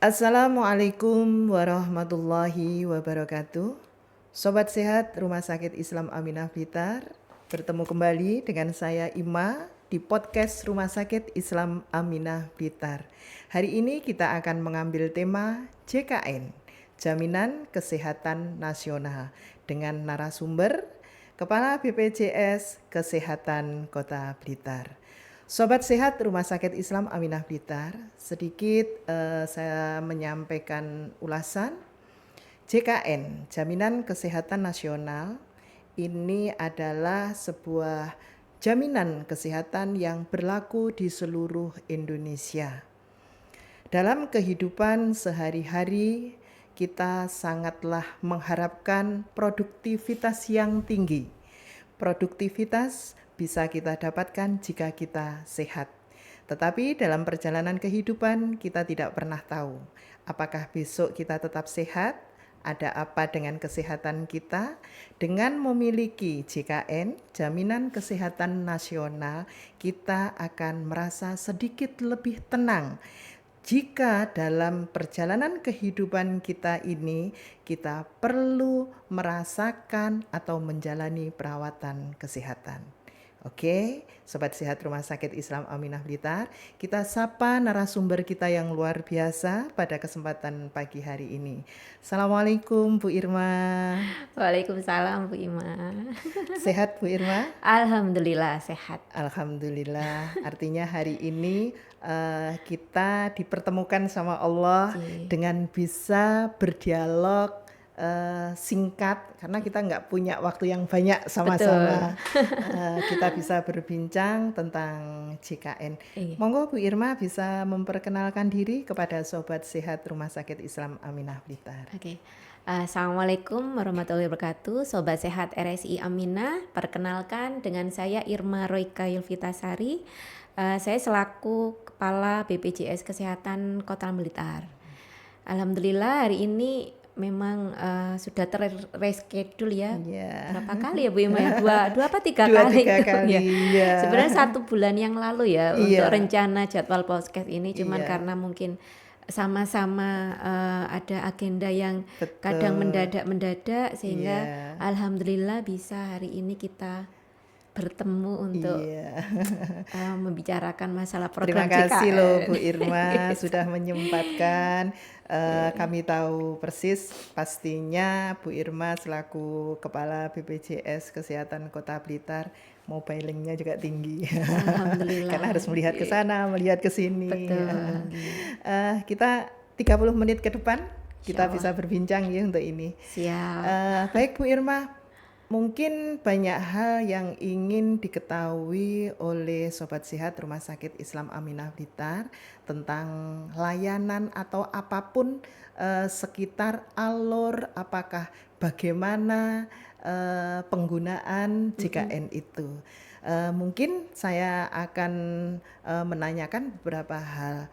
Assalamualaikum warahmatullahi wabarakatuh. Sobat sehat Rumah Sakit Islam Aminah Blitar, bertemu kembali dengan saya Ima di podcast Rumah Sakit Islam Aminah Blitar. Hari ini kita akan mengambil tema JKN, Jaminan Kesehatan Nasional, dengan narasumber Kepala BPJS Kesehatan Kota Blitar. Sobat sehat Rumah Sakit Islam Aminah Blitar, sedikit saya menyampaikan ulasan. JKN, Jaminan Kesehatan Nasional, ini adalah sebuah jaminan kesehatan yang berlaku di seluruh Indonesia. Dalam kehidupan sehari-hari, kita sangatlah mengharapkan produktivitas yang tinggi. Produktivitas bisa kita dapatkan jika kita sehat. Tetapi dalam perjalanan kehidupan kita tidak pernah tahu apakah besok kita tetap sehat, ada apa dengan kesehatan kita. Dengan memiliki JKN, Jaminan Kesehatan Nasional, kita akan merasa sedikit lebih tenang. Jika dalam perjalanan kehidupan kita ini kita perlu merasakan atau menjalani perawatan kesehatan. Oke, Sobat Sehat Rumah Sakit Islam Aminah Blitar, kita sapa narasumber kita yang luar biasa pada kesempatan pagi hari ini. Assalamualaikum Bu Irma. Waalaikumsalam Bu Ima. Sehat Bu Irma? Alhamdulillah sehat. Alhamdulillah, artinya hari ini kita dipertemukan sama Allah dengan bisa berdialog singkat, karena kita nggak punya waktu yang banyak sama-sama. Kita bisa berbincang tentang JKN. Monggo Bu Irma bisa memperkenalkan diri kepada Sobat Sehat Rumah Sakit Islam Aminah Blitar. Oke. Assalamualaikum warahmatullahi wabarakatuh. Sobat Sehat RSI Aminah, perkenalkan dengan saya Irma Royka Yulvitasari. Saya selaku Kepala BPJS Kesehatan Kota Blitar. Alhamdulillah hari ini memang sudah terreschedule ya. Berapa kali ya Bu Ima ya? Dua apa tiga kali ya. Sebenarnya 1 bulan yang lalu ya untuk rencana jadwal podcast ini, cuman karena mungkin sama-sama ada agenda yang kadang mendadak sehingga alhamdulillah bisa hari ini kita bertemu untuk membicarakan masalah program JKN. Terima kasih loh Bu Irma sudah menyempatkan. Kami tahu persis pastinya Bu Irma selaku Kepala BPJS Kesehatan Kota Blitar, mobilingnya juga tinggi. Alhamdulillah. Karena harus melihat ke sana, melihat ke sini. Betul. Kita 30 menit ke depan kita bisa berbincang ya untuk ini. Siap. Baik Bu Irma, mungkin banyak hal yang ingin diketahui oleh Sobat Sehat Rumah Sakit Islam Aminah Blitar tentang layanan atau apapun sekitar alur, apakah bagaimana penggunaan JKN itu. Mungkin saya akan menanyakan beberapa hal.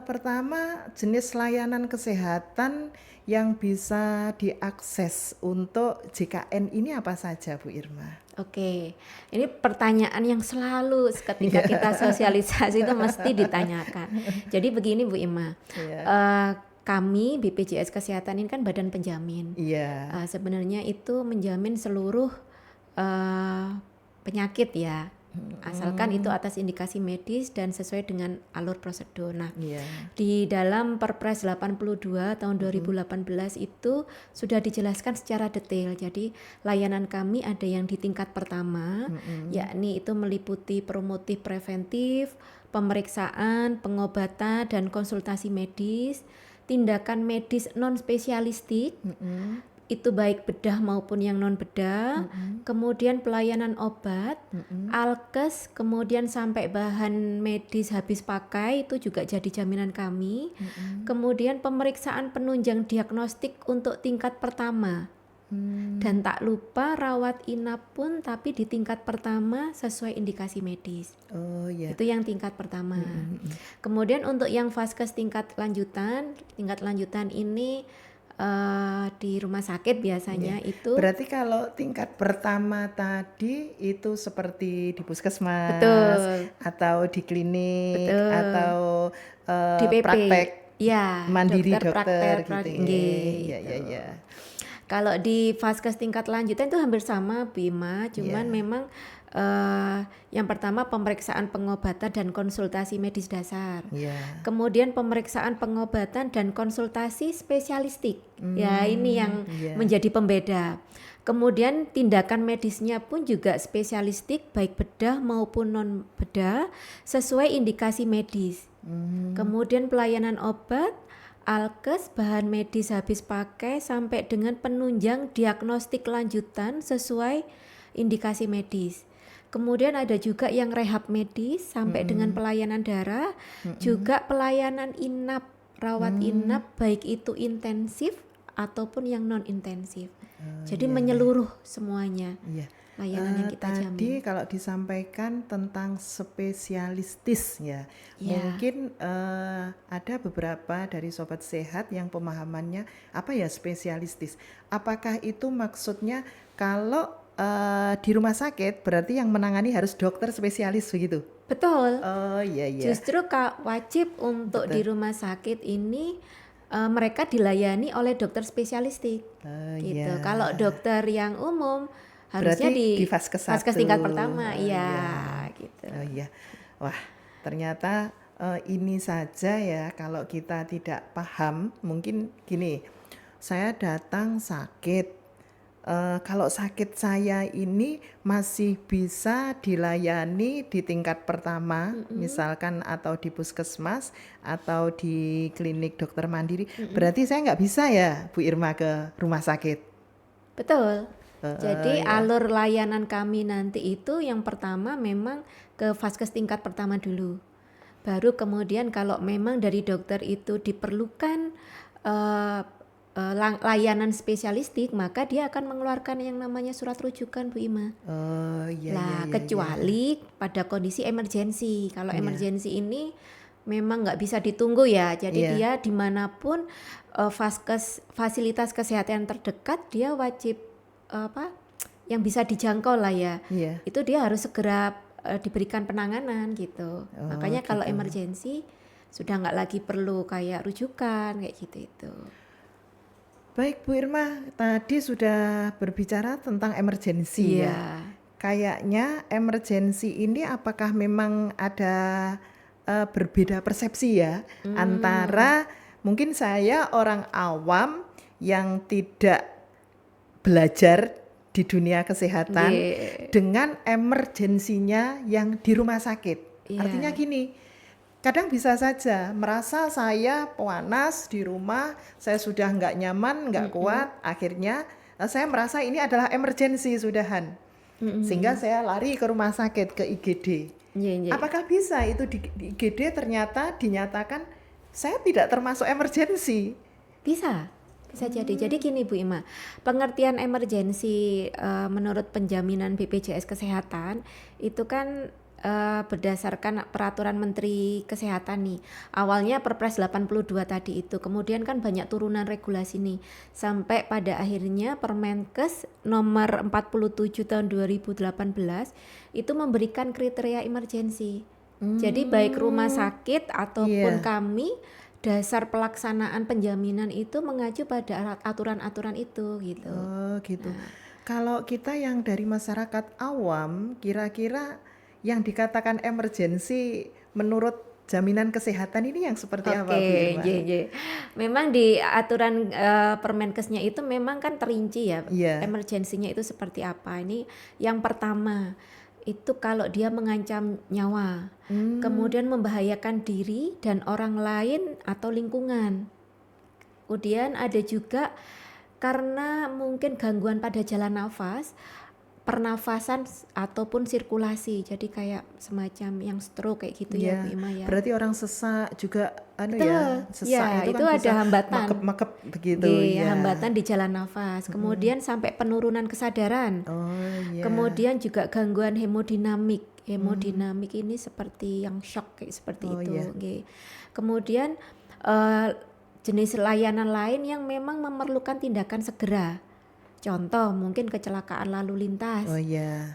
Pertama, jenis layanan kesehatan yang bisa diakses untuk JKN ini apa saja Bu Irma? Oke, ini pertanyaan yang selalu ketika kita sosialisasi itu mesti ditanyakan. Jadi begini Bu Ima, kami BPJS Kesehatan ini kan badan penjamin. Sebenarnya itu menjamin seluruh penyakit ya. Asalkan itu atas indikasi medis dan sesuai dengan alur prosedur. Nah, di dalam Perpres 82 tahun 2018 itu sudah dijelaskan secara detail. Jadi layanan kami ada yang di tingkat pertama, yakni itu meliputi promotif preventif, pemeriksaan, pengobatan dan konsultasi medis, tindakan medis non spesialistik. Itu baik bedah maupun yang non bedah, kemudian pelayanan obat, alkes, kemudian sampai bahan medis habis pakai itu juga jadi jaminan kami, kemudian pemeriksaan penunjang diagnostik untuk tingkat pertama, dan tak lupa rawat inap pun tapi di tingkat pertama sesuai indikasi medis. Itu yang tingkat pertama. Kemudian untuk yang vaskes tingkat lanjutan ini di rumah sakit biasanya itu. Berarti kalau tingkat pertama tadi itu seperti di puskesmas, atau di klinik, atau di PP. praktek Ya, mandiri dokter praktek, gitu ya. gitu. Kalau di vaskes tingkat lanjutan itu hampir sama Bima, cuman memang yang pertama pemeriksaan pengobatan dan konsultasi medis dasar. Kemudian pemeriksaan pengobatan dan konsultasi spesialistik. Ya, ini yang menjadi pembeda. Kemudian tindakan medisnya pun juga spesialistik, baik bedah maupun non bedah sesuai indikasi medis. Kemudian pelayanan obat, alkes, bahan medis habis pakai sampai dengan penunjang diagnostik lanjutan sesuai indikasi medis. Kemudian ada juga yang rehab medis sampai dengan pelayanan darah, juga pelayanan inap, rawat inap baik itu intensif ataupun yang non intensif. Jadi menyeluruh semuanya. Layanan yang kita jamin. Tadi kalau disampaikan tentang spesialistis ya, mungkin ada beberapa dari sobat sehat yang pemahamannya apa ya spesialistis. Apakah itu maksudnya kalau di rumah sakit berarti yang menangani harus dokter spesialis begitu? Betul. Oh iya. Justru wajib untuk di rumah sakit ini mereka dilayani oleh dokter spesialistik. Gitu. Kalau dokter yang umum harusnya di vaskes tingkat pertama, gitu. Wah, ternyata ini saja ya kalau kita tidak paham, mungkin gini, saya datang sakit. Kalau sakit saya ini masih bisa dilayani di tingkat pertama, misalkan atau di puskesmas atau di klinik dokter mandiri. Berarti saya nggak bisa ya, Bu Irma, ke rumah sakit. Betul. Jadi alur layanan kami nanti itu yang pertama memang ke vaskes tingkat pertama dulu. Baru kemudian kalau memang dari dokter itu diperlukan layanan spesialistik, maka dia akan mengeluarkan yang namanya surat rujukan, Bu Ima. Kecuali pada kondisi emergensi. Kalau emergensi ini memang nggak bisa ditunggu ya. Jadi dia dimanapun vaskes fasilitas kesehatan terdekat dia wajib yang bisa dijangkau lah ya. Itu dia harus segera diberikan penanganan gitu. Makanya kalau emergensi sudah nggak lagi perlu kayak rujukan kayak gitu itu. Baik Bu Irma, tadi sudah berbicara tentang emergensi ya. Kayaknya emergensi ini apakah memang ada berbeda persepsi ya antara mungkin saya orang awam yang tidak belajar di dunia kesehatan dengan emergensinya yang di rumah sakit. Artinya gini, kadang bisa saja merasa saya panas di rumah, saya sudah nggak nyaman, nggak kuat, akhirnya saya merasa ini adalah emergensi sudahan, sehingga saya lari ke rumah sakit, ke IGD. Apakah bisa itu di IGD ternyata dinyatakan saya tidak termasuk emergensi? Bisa jadi. Jadi gini Bu Ima, pengertian emergensi menurut penjaminan BPJS Kesehatan itu kan berdasarkan peraturan Menteri Kesehatan nih. Awalnya Perpres 82 tadi itu, kemudian kan banyak turunan regulasi nih. Sampai pada akhirnya Permenkes nomor 47 tahun 2018 itu memberikan kriteria emergensi. Jadi baik rumah sakit ataupun kami, dasar pelaksanaan penjaminan itu mengacu pada aturan-aturan itu gitu. Gitu. Kalau kita yang dari masyarakat awam, kira-kira yang dikatakan emergensi menurut jaminan kesehatan ini yang seperti apa Bu Irma? Memang di aturan Permenkesnya itu memang kan terinci ya, emergensinya itu seperti apa. Ini yang pertama itu kalau dia mengancam nyawa, kemudian membahayakan diri dan orang lain atau lingkungan. Kemudian ada juga karena mungkin gangguan pada jalan nafas, pernafasan ataupun sirkulasi, jadi kayak semacam yang stroke kayak gitu ya Bu Ima ya. Berarti orang sesak juga sesak itu kan ada hambatan makep begitu hambatan di jalan nafas. Kemudian sampai penurunan kesadaran. Kemudian juga gangguan hemodinamik ini seperti yang shock kayak seperti itu. Kemudian jenis layanan lain yang memang memerlukan tindakan segera. Contoh mungkin kecelakaan lalu lintas,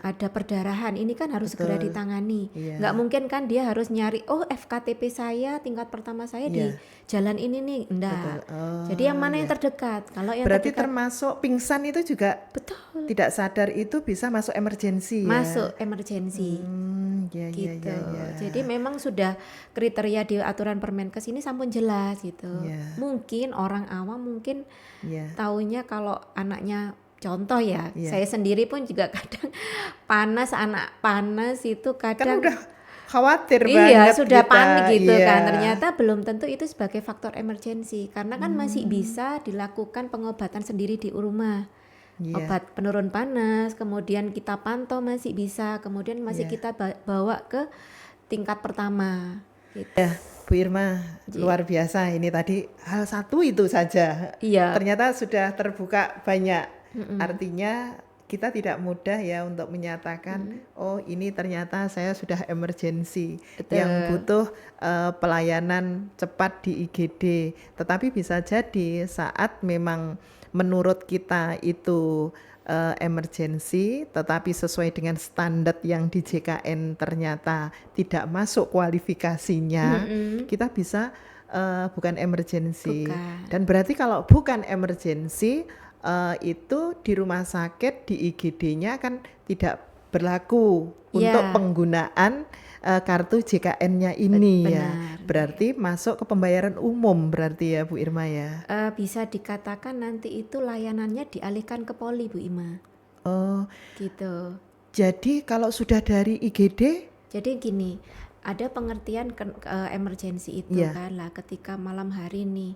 ada perdarahan, ini kan harus segera ditangani. Nggak mungkin kan dia harus nyari, oh FKTP saya tingkat pertama saya di jalan ini nih, enggak. Jadi yang mana yang terdekat? Kalau yang berarti terdekat, termasuk pingsan itu juga betul, tidak sadar itu bisa masuk emergensi masuk emergensi. Gitu. Jadi memang sudah kriteria di aturan Permenkes ini sampun jelas gitu. Mungkin orang awam mungkin taunya kalau anaknya, contoh ya, saya sendiri pun juga kadang panas, anak panas itu kadang kan udah khawatir banget sudah kita, panik gitu kan. Ternyata belum tentu itu sebagai faktor emergensi karena kan masih bisa dilakukan pengobatan sendiri di rumah. Obat penurun panas, kemudian kita pantau masih bisa, kemudian masih kita bawa ke tingkat pertama gitu. Bu Irma, luar biasa ini tadi hal satu itu saja. Ternyata sudah terbuka banyak. Artinya kita tidak mudah ya untuk menyatakan oh ini ternyata saya sudah emergensi. Betul. Yang butuh pelayanan cepat di IGD. Tetapi bisa jadi saat memang menurut kita itu emergensi, tetapi sesuai dengan standar yang di JKN ternyata tidak masuk kualifikasinya, kita bisa bukan emergensi. Dan berarti kalau bukan emergensi, itu di rumah sakit di IGD-nya kan tidak berlaku untuk penggunaan kartu JKN-nya ini. Benar. Berarti masuk ke pembayaran umum berarti ya Bu Irma ya. Bisa dikatakan nanti itu layanannya dialihkan ke Poli Bu Ima. Oh gitu. Jadi kalau sudah dari IGD, jadi gini, ada pengertian emergensi itu kan lah ketika malam hari nih.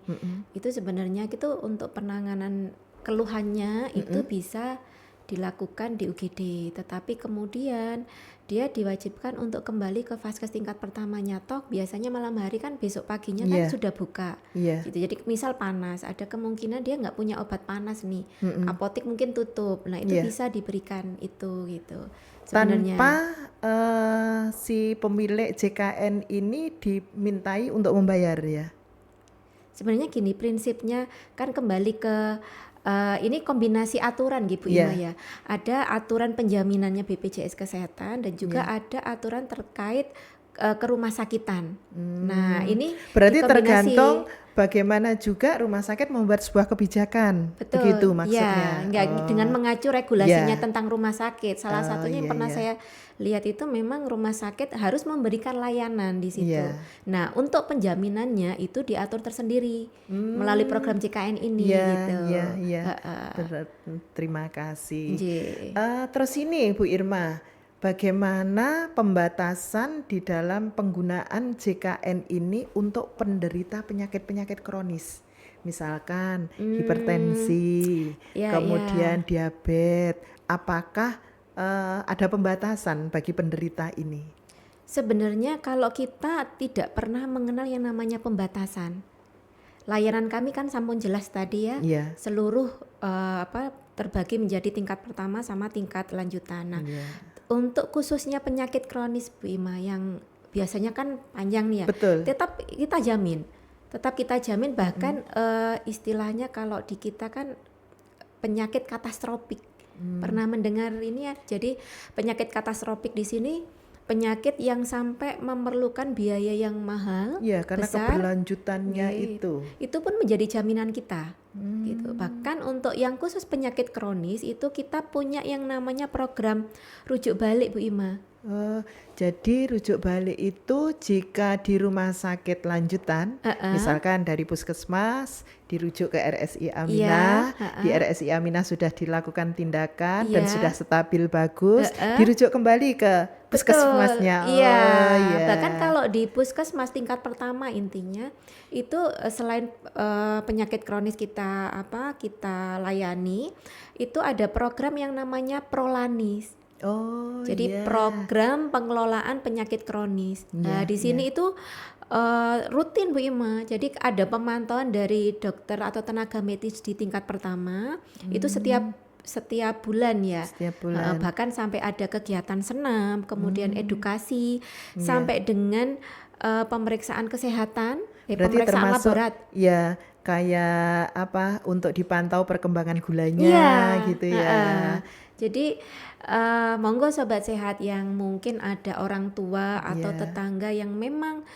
Itu sebenarnya itu untuk penanganan keluhannya itu bisa dilakukan di UGD, tetapi kemudian dia diwajibkan untuk kembali ke vaskes tingkat pertamanya. Toh biasanya malam hari kan besok paginya kan sudah buka gitu. Jadi misal panas, ada kemungkinan dia nggak punya obat panas nih, apotek mungkin tutup, nah itu bisa diberikan itu gitu sebenarnya. Tanpa si pemilik JKN ini dimintai untuk membayar ya. Sebenarnya gini prinsipnya kan kembali ke ini kombinasi aturan gitu Ima ya. Ada aturan penjaminannya BPJS Kesehatan dan juga ada aturan terkait ke rumah sakitan. Nah ini berarti tergantung bagaimana juga rumah sakit membuat sebuah kebijakan. Betul. Begitu maksudnya. Dengan mengacu regulasinya tentang rumah sakit. Salah satunya yang pernah saya lihat itu memang rumah sakit harus memberikan layanan di situ. Nah, untuk penjaminannya itu diatur tersendiri melalui program JKN ini gitu. Terima kasih. Terus ini Bu Irma, bagaimana pembatasan di dalam penggunaan JKN ini untuk penderita penyakit-penyakit kronis? Misalkan hipertensi, kemudian diabetes, apakah ada pembatasan bagi penderita ini? Sebenarnya kalau kita tidak pernah mengenal yang namanya pembatasan. Layanan kami kan sampun jelas tadi ya, seluruh terbagi menjadi tingkat pertama sama tingkat lanjutan. Nah, untuk khususnya penyakit kronis Bu Ima yang biasanya kan panjang nih ya, tetap kita jamin bahkan istilahnya kalau di kita kan penyakit katastropik. Pernah mendengar ini ya? Jadi penyakit katastropik di sini penyakit yang sampai memerlukan biaya yang mahal, karena besar, keberlanjutannya itu pun menjadi jaminan kita. Gitu. Bahkan untuk yang khusus penyakit kronis itu kita punya yang namanya program rujuk balik Bu Ima. Jadi rujuk balik itu jika di rumah sakit lanjutan, misalkan dari puskesmas dirujuk ke RSI Aminah, di RSI Aminah sudah dilakukan tindakan dan sudah stabil bagus, dirujuk kembali ke puskesmasnya. Bahkan kalau di puskesmas tingkat pertama intinya itu selain penyakit kronis kita layani, itu ada program yang namanya Prolanis. Jadi program pengelolaan penyakit kronis. Nah, di sini itu rutin Bu Ima. Jadi ada pemantauan dari dokter atau tenaga medis di tingkat pertama. Itu setiap bulan ya. Bahkan sampai ada kegiatan senam, kemudian edukasi, sampai dengan pemeriksaan kesehatan, berarti pemeriksaan termasuk laborat. kayak apa untuk dipantau perkembangan gulanya gitu ya. Jadi monggo sobat sehat yang mungkin ada orang tua atau tetangga yang memang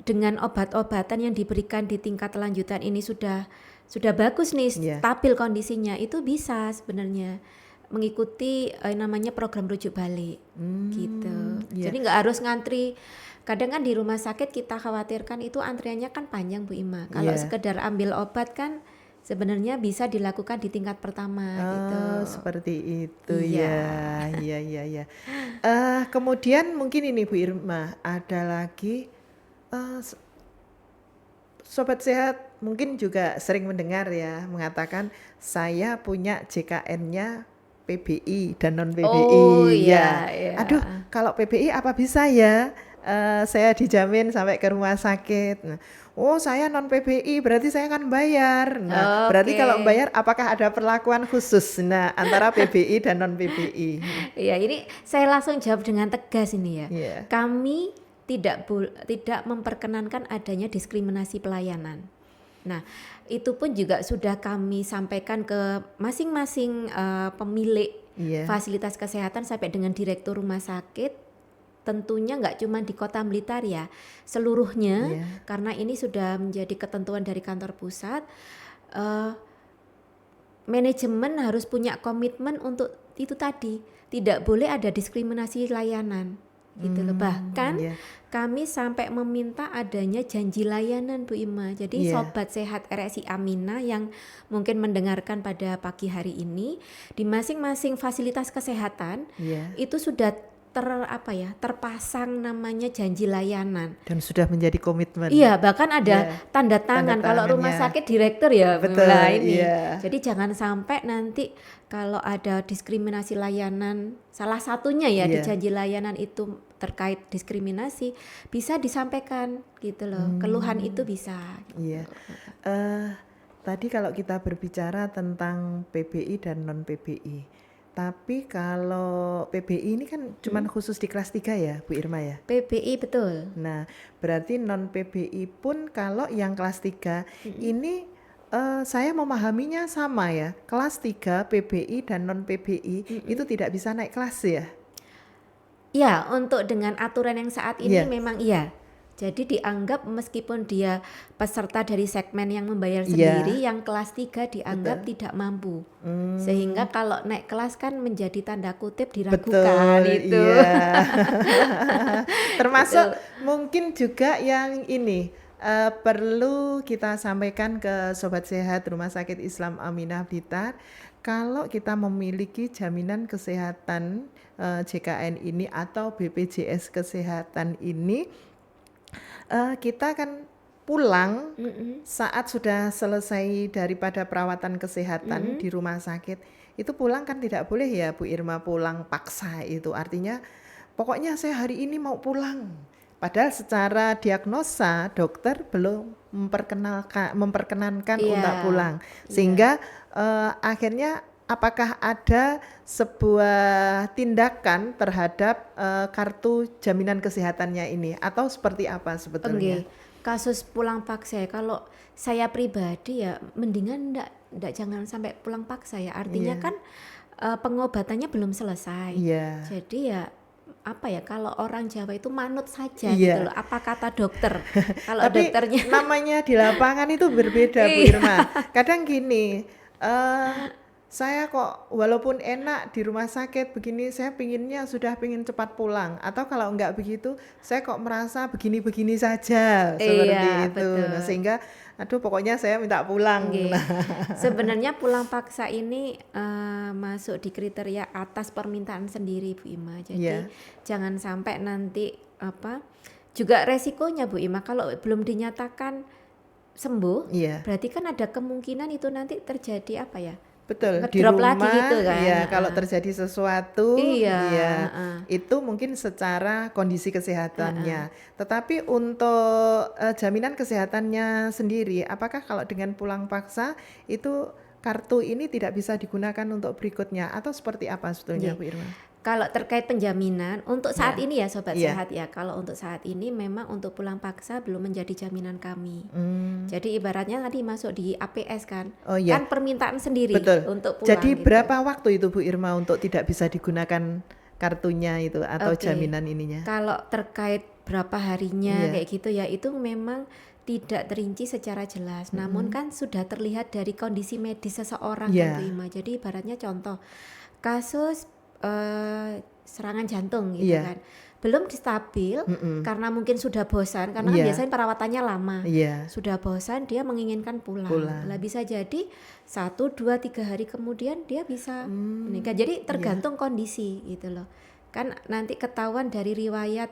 dengan obat-obatan yang diberikan di tingkat lanjutan ini sudah bagus nih, stabil kondisinya, itu bisa sebenarnya mengikuti namanya program rujuk balik gitu. Jadi nggak harus ngantri. Kadang kan di rumah sakit kita khawatirkan itu antriannya kan panjang Bu Ima. Kalau sekedar ambil obat kan sebenarnya bisa dilakukan di tingkat pertama gitu. Seperti itu ya. Kemudian mungkin ini Bu Irma, ada lagi sobat sehat mungkin juga sering mendengar ya mengatakan saya punya JKN-nya PBI dan non PBI. Aduh, kalau PBI apa bisa ya? Saya dijamin sampai ke rumah sakit. Nah, saya non PBI berarti saya akan bayar. Nah, berarti kalau bayar apakah ada perlakuan khusus antara PBI dan non PBI? Iya, ini saya langsung jawab dengan tegas ini ya. Kami tidak memperkenankan adanya diskriminasi pelayanan. Nah, itu pun juga sudah kami sampaikan ke masing-masing pemilik fasilitas kesehatan sampai dengan direktur rumah sakit. Tentunya nggak cuma di Kota Blitar ya, seluruhnya karena ini sudah menjadi ketentuan dari kantor pusat. Manajemen harus punya komitmen untuk itu tadi, tidak boleh ada diskriminasi layanan gitu loh. Bahkan kami sampai meminta adanya janji layanan Bu Ima. Jadi sobat sehat RSI Aminah yang mungkin mendengarkan pada pagi hari ini, di masing-masing fasilitas kesehatan itu sudah terpasang namanya janji layanan dan sudah menjadi komitmen. Iya, bahkan ada tanda tangan kalau rumah sakit direktur ya. Betul, ini. Jadi jangan sampai nanti kalau ada diskriminasi layanan, salah satunya di janji layanan itu terkait diskriminasi, bisa disampaikan gitu loh. Keluhan itu bisa. Tadi kalau kita berbicara tentang PBI dan non PBI, tapi kalau PBI ini kan cuman khusus di kelas 3 ya Bu Irma ya? PBI betul. Nah berarti non PBI pun kalau yang kelas 3 ini saya memahaminya sama ya, kelas 3 PBI dan non PBI itu tidak bisa naik kelas ya? Ya, untuk dengan aturan yang saat ini memang iya. Jadi dianggap meskipun dia peserta dari segmen yang membayar sendiri, yang kelas 3 dianggap tidak mampu. Sehingga kalau naik kelas kan menjadi tanda kutip diragukan itu. Termasuk mungkin juga yang ini perlu kita sampaikan ke sobat sehat Rumah Sakit Islam Aminah Blitar, kalau kita memiliki jaminan kesehatan JKN ini atau BPJS kesehatan ini, kita kan pulang saat sudah selesai daripada perawatan kesehatan di rumah sakit, itu pulang kan tidak boleh ya Bu Irma, pulang paksa. Itu artinya pokoknya saya hari ini mau pulang, padahal secara diagnosa dokter belum memperkenankan untuk pulang, sehingga akhirnya apakah ada sebuah tindakan terhadap kartu jaminan kesehatannya ini atau seperti apa sebetulnya? Kasus pulang paksa, kalau saya pribadi ya mendingan enggak jangan sampai pulang paksa ya. Artinya kan pengobatannya belum selesai. Jadi ya apa ya, kalau orang Jawa itu manut saja gitu loh, apa kata dokter. Kalau tapi dokternya namanya di lapangan itu berbeda Bu Irma. Kadang gini, saya kok walaupun enak di rumah sakit begini, saya sudah pingin cepat pulang, atau kalau enggak begitu saya kok merasa begini-begini saja seperti itu. Nah, sehingga aduh pokoknya saya minta pulang. Sebenarnya pulang paksa ini masuk di kriteria atas permintaan sendiri Bu Ima. Jadi jangan sampai nanti juga resikonya Bu Ima, kalau belum dinyatakan sembuh, berarti kan ada kemungkinan itu nanti terjadi Betul, di rumah lagi gitu kan. kalau terjadi sesuatu itu mungkin secara kondisi kesehatannya. Tetapi untuk jaminan kesehatannya sendiri, apakah kalau dengan pulang paksa itu kartu ini tidak bisa digunakan untuk berikutnya atau seperti apa sebetulnya Bu Irma? Kalau terkait penjaminan untuk saat ini ya Sobat Iya. Sehat ya, kalau untuk saat ini memang untuk pulang paksa belum menjadi jaminan kami. Jadi ibaratnya tadi masuk di APS kan, Oh iya, kan permintaan sendiri betul. untuk pulang. Jadi gitu. berapa waktu itu Bu Irma untuk tidak bisa digunakan kartunya itu atau Oke. jaminan ininya? Kalau terkait berapa harinya Iya. kayak gitu ya, itu memang tidak terinci secara jelas. Namun kan sudah terlihat dari kondisi medis seseorang Iya. kan Bu Ima. Jadi ibaratnya contoh kasus serangan jantung gitu Iya. kan, belum stabil karena mungkin sudah bosan karena kan Iya. biasanya perawatannya lama. Iya. Sudah bosan dia menginginkan pulang. Lah bisa jadi 1, 2, 3 hari kemudian dia bisa menikah. Jadi tergantung kondisi gitu loh. Kan nanti ketahuan dari riwayat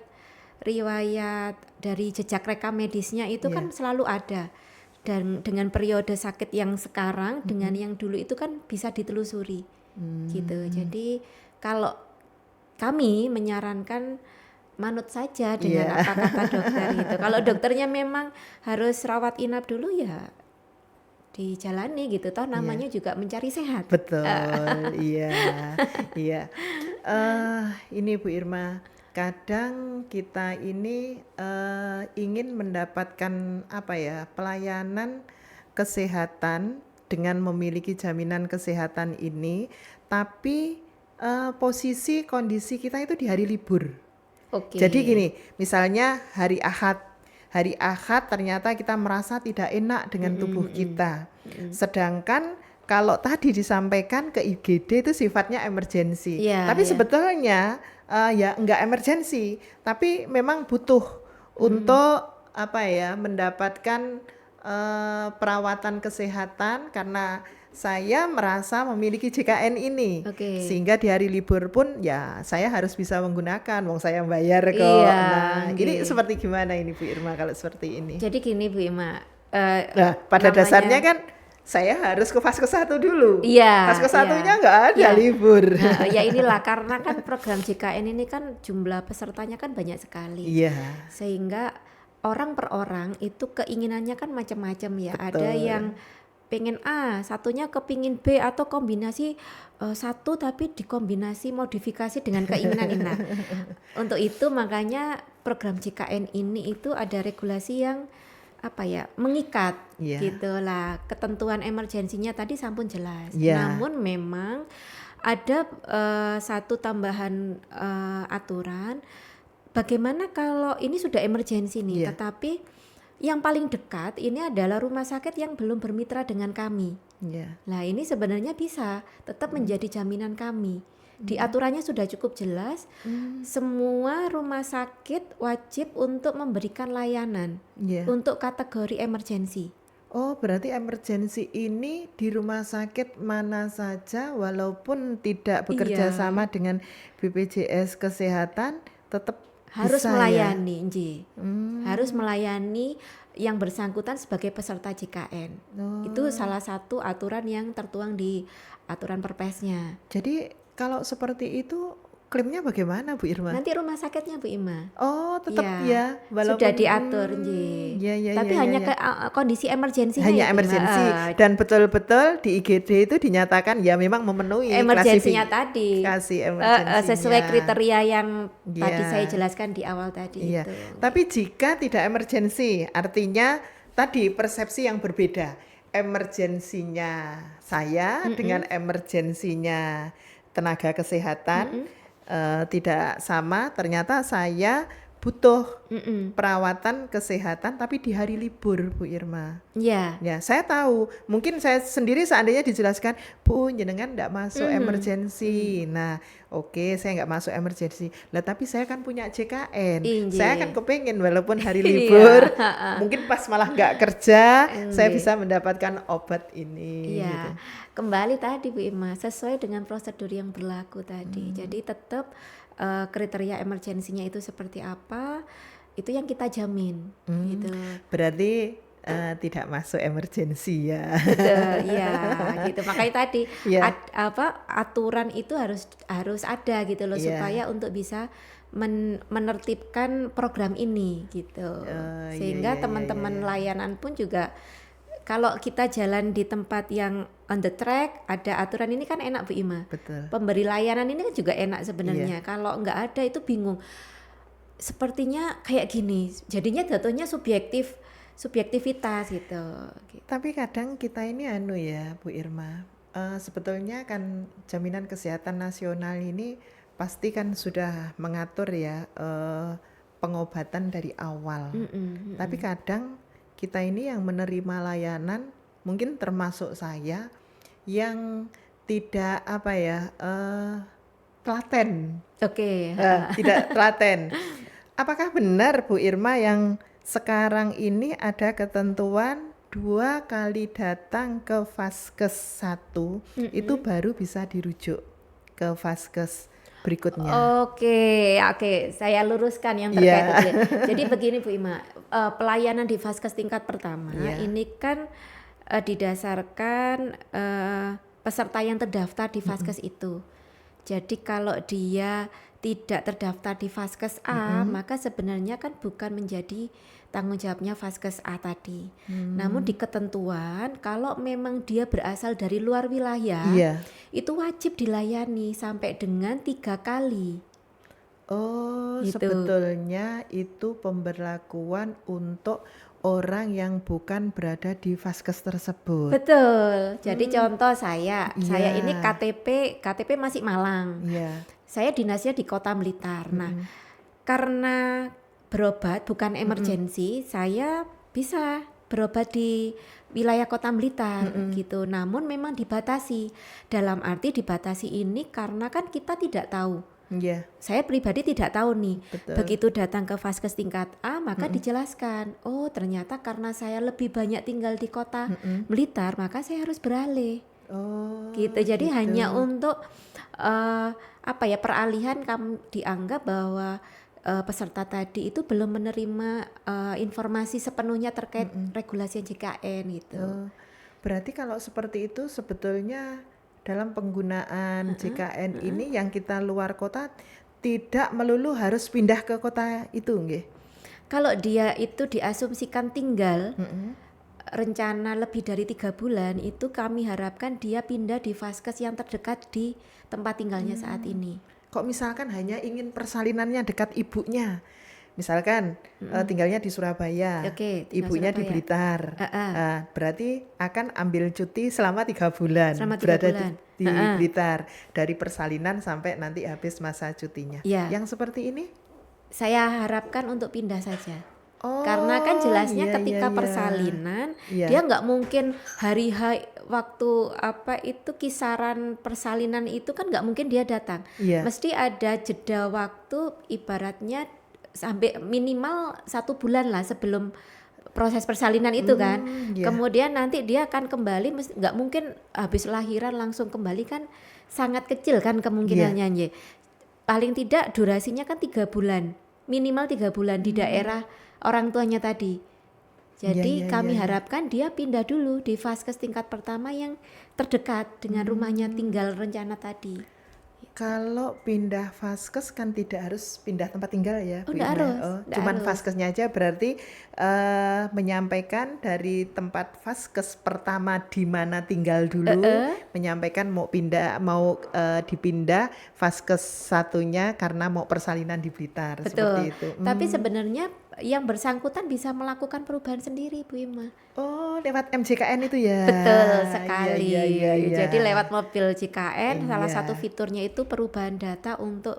dari jejak rekam medisnya itu kan selalu ada. Dan dengan periode sakit yang sekarang dengan yang dulu itu kan bisa ditelusuri. Gitu. Jadi kalau kami menyarankan manut saja dengan apa kata dokter gitu. Kalau dokternya memang harus rawat inap dulu ya dijalani gitu. Toh namanya juga mencari sehat. Betul. Iya. Iya. Ini Bu Irma, kadang kita ini ingin mendapatkan apa ya, pelayanan kesehatan dengan memiliki jaminan kesehatan ini, tapi posisi kondisi kita itu di hari libur. Oke. Jadi gini, misalnya hari Ahad ternyata kita merasa tidak enak dengan tubuh kita. Sedangkan kalau tadi disampaikan ke IGD itu sifatnya emergensi. Tapi sebetulnya ya enggak emergensi, tapi memang butuh untuk apa ya, mendapatkan perawatan kesehatan karena saya merasa memiliki JKN ini, sehingga di hari libur pun ya saya harus bisa menggunakan, wong saya bayar kok. Nah, ini seperti gimana ini Bu Irma kalau seperti ini? Jadi gini Bu Irma, nah pada dasarnya kan saya harus ke Vaskes 1 dulu. Iya. Vaskes 1-nya nggak ada libur. Nah, ya inilah karena kan program JKN ini kan jumlah pesertanya kan banyak sekali. Iya. Sehingga orang per orang itu keinginannya kan macam-macam ya. Betul. Ada yang pengen A, satunya kepingin B atau kombinasi satu tapi dikombinasi modifikasi dengan keinginan ini. Untuk itu makanya program JKN ini itu ada regulasi yang apa ya, mengikat gitulah. Ketentuan emergensinya tadi sampun jelas. Namun memang ada satu tambahan aturan, bagaimana kalau ini sudah emergensi nih, tetapi yang paling dekat ini adalah rumah sakit yang belum bermitra dengan kami. Nah ini sebenarnya bisa tetap menjadi jaminan kami. Di aturannya sudah cukup jelas, semua rumah sakit wajib untuk memberikan layanan untuk kategori emergensi. Oh, berarti emergensi ini di rumah sakit mana saja walaupun tidak bekerja sama dengan BPJS Kesehatan tetap harus bisa, melayani, harus melayani yang bersangkutan sebagai peserta JKN. Itu salah satu aturan yang tertuang di aturan Perpesnya. Jadi kalau seperti itu klaimnya bagaimana Bu Irma? Nanti rumah sakitnya Bu Irma. Oh, tetap ya, walaupun sudah diatur, tapi hanya kondisi emergensinya. Hanya emergensi dan betul-betul di IGD itu dinyatakan ya memang memenuhi emergensinya tadi. Sesuai kriteria yang tadi saya jelaskan di awal tadi itu. Tapi jika tidak emergensi, artinya tadi persepsi yang berbeda. Emergensinya saya dengan emergensinya tenaga kesehatan tidak sama. Ternyata saya butuh perawatan kesehatan tapi di hari libur Bu Irma. Ya, saya tahu. Mungkin saya sendiri seandainya dijelaskan, Bu jenengan enggak masuk emergensi. Nah, oke, saya enggak masuk emergensi. Lah tapi saya kan punya JKN. Saya kan kepengen walaupun hari libur, mungkin pas malah enggak kerja, saya bisa mendapatkan obat ini. Gitu. Kembali tadi Bu Irma, sesuai dengan prosedur yang berlaku tadi. Jadi tetap kriteria emergensinya itu seperti apa, itu yang kita jamin. Gitu. Berarti tidak masuk emergensi ya. Gitu. Makanya tadi aturan itu harus ada gitu loh, supaya untuk bisa menertibkan program ini gitu. Sehingga teman-teman layanan pun juga kalau kita jalan di tempat yang on the track, ada aturan ini kan enak Bu Ima. Betul. Pemberi layanan ini kan juga enak sebenarnya. Iya. Kalau nggak ada itu bingung. Sepertinya kayak gini, jadinya jatuhnya subjektivitas gitu. Tapi kadang kita ini ya Bu Irma, sebetulnya kan jaminan kesehatan nasional ini pasti kan sudah mengatur ya pengobatan dari awal. Tapi kadang kita ini yang menerima layanan, mungkin termasuk saya, yang tidak telaten. Oke. Tidak telaten. Apakah benar Bu Irma yang sekarang ini ada ketentuan 2 kali datang ke Vaskes 1 itu baru bisa dirujuk ke Vaskes berikutnya? Oke, saya luruskan yang terkait itu. Jadi begini Bu Ima, pelayanan di Vaskes tingkat pertama ini kan didasarkan peserta yang terdaftar di Vaskes itu. Jadi kalau dia tidak terdaftar di Vaskes A, maka sebenarnya kan bukan menjadi tanggung jawabnya Vaskes A tadi. Namun di ketentuan kalau memang dia berasal dari luar wilayah, itu wajib dilayani sampai dengan 3 kali. Oh, gitu. Sebetulnya itu pemberlakuan untuk orang yang bukan berada di Vaskes tersebut. Betul. Jadi contoh saya ini KTP masih Malang. Saya dinasnya di Kota Blitar. Nah, karena berobat bukan emergensi, saya bisa berobat di wilayah Kota Blitar gitu. Namun memang dibatasi. Dalam arti dibatasi ini karena kan kita tidak tahu. Saya pribadi tidak tahu nih. Betul. Begitu datang ke Vaskes tingkat A, maka dijelaskan, oh ternyata karena saya lebih banyak tinggal di Kota Blitar, maka saya harus beralih. Gitu. Jadi hanya untuk peralihan kami dianggap bahwa peserta tadi itu belum menerima informasi sepenuhnya terkait regulasi JKN gitu. Berarti kalau seperti itu sebetulnya dalam penggunaan JKN ini yang kita luar kota tidak melulu harus pindah ke kota itu, nggih? Kalau dia itu diasumsikan tinggal rencana lebih dari 3 bulan, itu kami harapkan dia pindah di Vaskes yang terdekat di tempat tinggalnya saat ini. Kok misalkan hanya ingin persalinannya dekat ibunya, misalkan tinggalnya di Surabaya, ibunya Surabaya. Di Blitar, berarti akan ambil cuti selama 3 bulan berada di Blitar dari persalinan sampai nanti habis masa cutinya. Yang seperti ini saya harapkan untuk pindah saja. Karena kan jelasnya ketika persalinan dia nggak mungkin hari waktu kisaran persalinan itu kan nggak mungkin dia datang. Mesti ada jeda waktu, ibaratnya sampai minimal 1 bulan lah sebelum proses persalinan itu kan. Kemudian nanti dia akan kembali, nggak mungkin habis lahiran langsung kembali kan, sangat kecil kan kemungkinannya. Paling tidak durasinya kan 3 bulan, minimal 3 bulan di daerah orang tuanya tadi. Jadi kami harapkan dia pindah dulu di Vaskes tingkat pertama yang terdekat dengan rumahnya tinggal rencana tadi. Kalau pindah Vaskes kan tidak harus pindah tempat tinggal ya, Bu Ina. Cuman Vaskesnya aja, berarti menyampaikan dari tempat Vaskes pertama di mana tinggal dulu, menyampaikan mau dipindah Vaskes satunya karena mau persalinan di Blitar. Betul. Seperti itu. Tapi sebenarnya yang bersangkutan bisa melakukan perubahan sendiri, Bu Ima. Oh, lewat MJKN itu ya? Betul sekali. Jadi lewat mobil JKN, salah satu fiturnya itu perubahan data untuk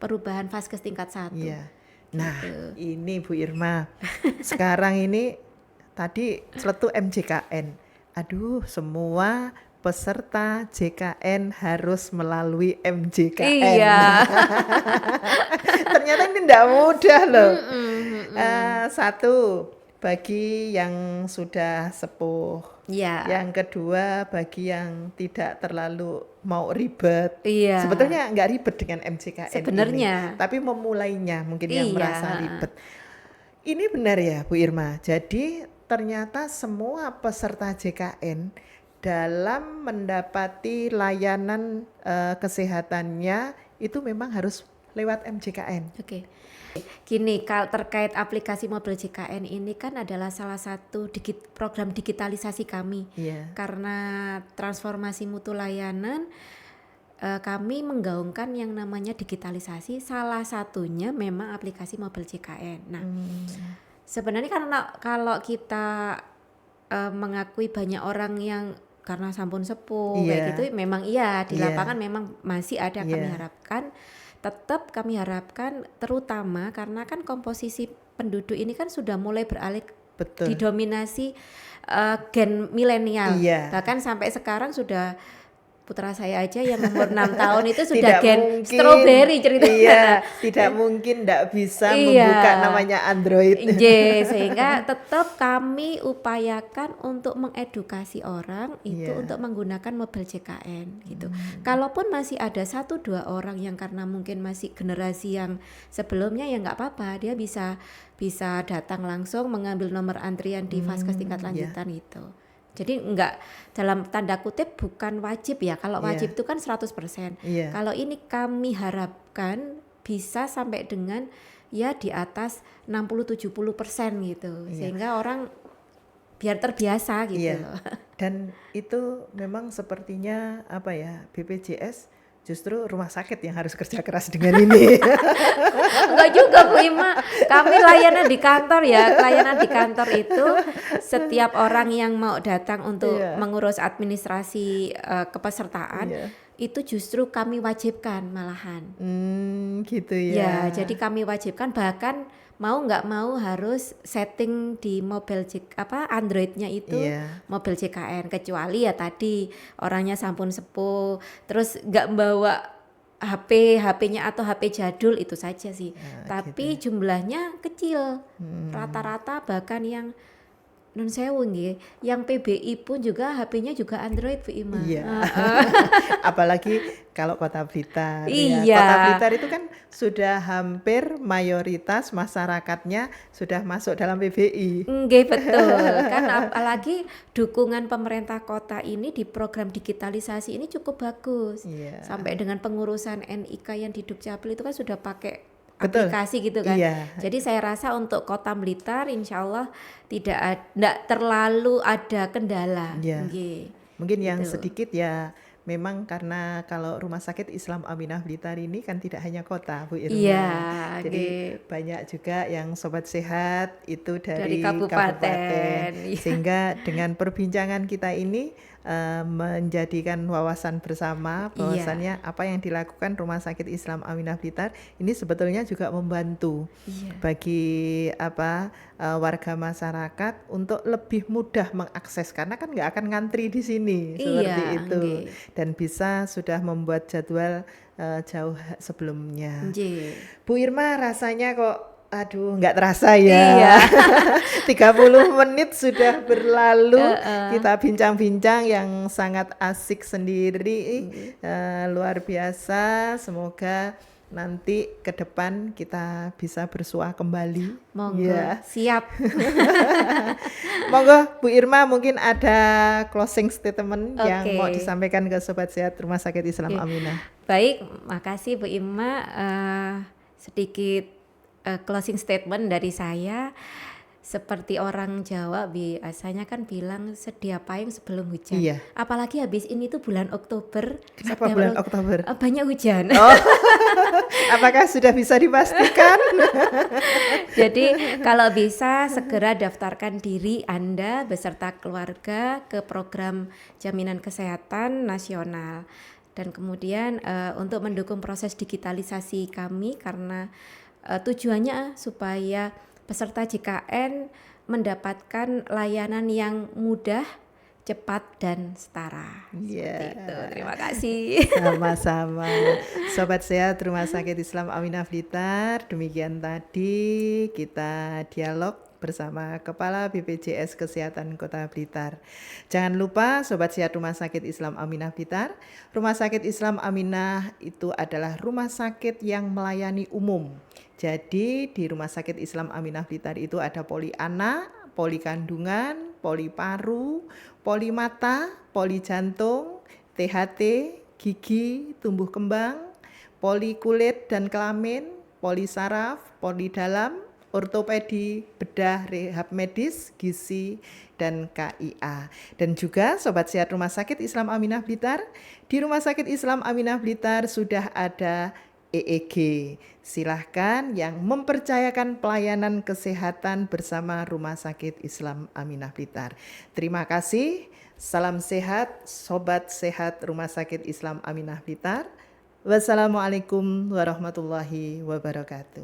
perubahan Vaskes tingkat 1. Nah, ini Bu Irma. Sekarang ini tadi seletu MJKN. Aduh, semua peserta JKN harus melalui MJKN. Ternyata ini tidak mudah loh. Satu, bagi yang sudah sepuh. Yang kedua, bagi yang tidak terlalu mau ribet. Sebetulnya nggak ribet dengan MJKN sebenarnya ini, tapi memulainya mungkin yang merasa ribet. Ini benar ya Bu Irma. Jadi ternyata semua peserta JKN dalam mendapati layanan kesehatannya itu memang harus lewat MJKN. Oke. Gini, kalau terkait aplikasi mobil JKN ini kan adalah salah satu program digitalisasi kami. Karena transformasi mutu layanan, kami menggaungkan yang namanya digitalisasi. Salah satunya memang aplikasi mobil JKN. Nah, sebenarnya karena kalau kita mengakui banyak orang yang karena sampun sepuh kayak gitu, memang iya di lapangan memang masih ada. Kami harapkan tetap kami harapkan, terutama karena kan komposisi penduduk ini kan sudah mulai beralih didominasi gen milenial. Bahkan sampai sekarang sudah putra saya aja yang umur 6 tahun itu sudah gen strawberry ceritanya. Tidak mungkin tidak bisa membuka namanya Android. Sehingga tetap kami upayakan untuk mengedukasi orang itu untuk menggunakan mobil JKN gitu. Kalaupun masih ada 1-2 orang yang karena mungkin masih generasi yang sebelumnya, ya nggak apa-apa, dia bisa datang langsung mengambil nomor antrian di Vaskes tingkat lanjutan gitu. Jadi enggak, dalam tanda kutip bukan wajib ya. Kalau wajib itu kan 100%. Kalau ini kami harapkan bisa sampai dengan ya di atas 60-70% gitu. Sehingga orang biar terbiasa gitu. Dan itu memang sepertinya apa ya, BPJS justru rumah sakit yang harus kerja keras dengan ini. Enggak juga Bu Ima, kami layanan di kantor ya. Layanan di kantor itu setiap orang yang mau datang untuk mengurus administrasi kepesertaan itu justru kami wajibkan malahan. Gitu ya. Ya, jadi kami wajibkan, bahkan mau nggak mau harus setting di mobil Androidnya itu mobil JKN, kecuali ya tadi orangnya sampun sepuh terus nggak bawa HP-nya atau HP jadul, itu saja sih. Tapi jumlahnya kecil, rata-rata bahkan yang non sewu nggih, yang PBI pun juga HP-nya juga Android Bu Ima. Apalagi kalau Kota Blitar. Kota Blitar itu kan sudah hampir mayoritas masyarakatnya sudah masuk dalam PBI. Nggih, betul. Kan apalagi dukungan pemerintah kota ini di program digitalisasi ini cukup bagus. Sampai dengan pengurusan NIK yang di Dukcapil itu kan sudah pakai aplikasi gitu kan. Jadi saya rasa untuk Kota Blitar insya Allah tidak terlalu ada kendala. Mungkin yang sedikit ya, memang karena kalau Rumah Sakit Islam Aminah Blitar ini kan tidak hanya kota Bu Irma. Jadi banyak juga yang sobat sehat itu dari kabupaten. Sehingga dengan perbincangan kita ini menjadikan wawasan bersama bahwasannya apa yang dilakukan Rumah Sakit Islam Aminah Blitar ini sebetulnya juga membantu bagi warga masyarakat untuk lebih mudah mengakses, karena kan nggak akan ngantri di sini seperti itu. Dan bisa sudah membuat jadwal jauh sebelumnya. Bu Irma, rasanya kok nggak terasa ya. 30 menit sudah berlalu. Kita bincang-bincang yang sangat asik sendiri. Luar biasa. Semoga nanti ke depan kita bisa bersua kembali. Monggo, siap. Monggo Bu Irma, mungkin ada closing statement yang mau disampaikan ke Sobat Sehat Rumah Sakit Islam Aminah. Baik, makasih Bu Irma. Sedikit closing statement dari saya, seperti orang Jawa biasanya kan bilang sedia payung sebelum hujan. Apalagi habis ini tuh bulan Oktober. Kenapa bulan Oktober? Banyak hujan. Apakah sudah bisa dipastikan? Jadi kalau bisa segera daftarkan diri Anda beserta keluarga ke program jaminan kesehatan nasional. Dan kemudian untuk mendukung proses digitalisasi kami, karena tujuannya supaya peserta JKN mendapatkan layanan yang mudah, cepat, dan setara. Seperti itu. Terima kasih. Sama-sama. Sobat Sehat Rumah Sakit Islam Aminah Blitar, demikian tadi kita dialog bersama Kepala BPJS Kesehatan Kota Blitar. Jangan lupa Sobat Sehat Rumah Sakit Islam Aminah Blitar, Rumah Sakit Islam Aminah itu adalah rumah sakit yang melayani umum. Jadi di Rumah Sakit Islam Aminah Blitar itu ada poli anak, poli kandungan, poli paru, poli mata, poli jantung, THT, gigi, tumbuh kembang, poli kulit dan kelamin, poli saraf, poli dalam, ortopedi, bedah, rehab medis, gizi, dan KIA. Dan juga Sobat Sehat Rumah Sakit Islam Aminah Blitar, di Rumah Sakit Islam Aminah Blitar sudah ada EEG. Silahkan yang mempercayakan pelayanan kesehatan bersama Rumah Sakit Islam Aminah Blitar. Terima kasih. Salam sehat, Sobat Sehat Rumah Sakit Islam Aminah Blitar. Wassalamualaikum warahmatullahi wabarakatuh.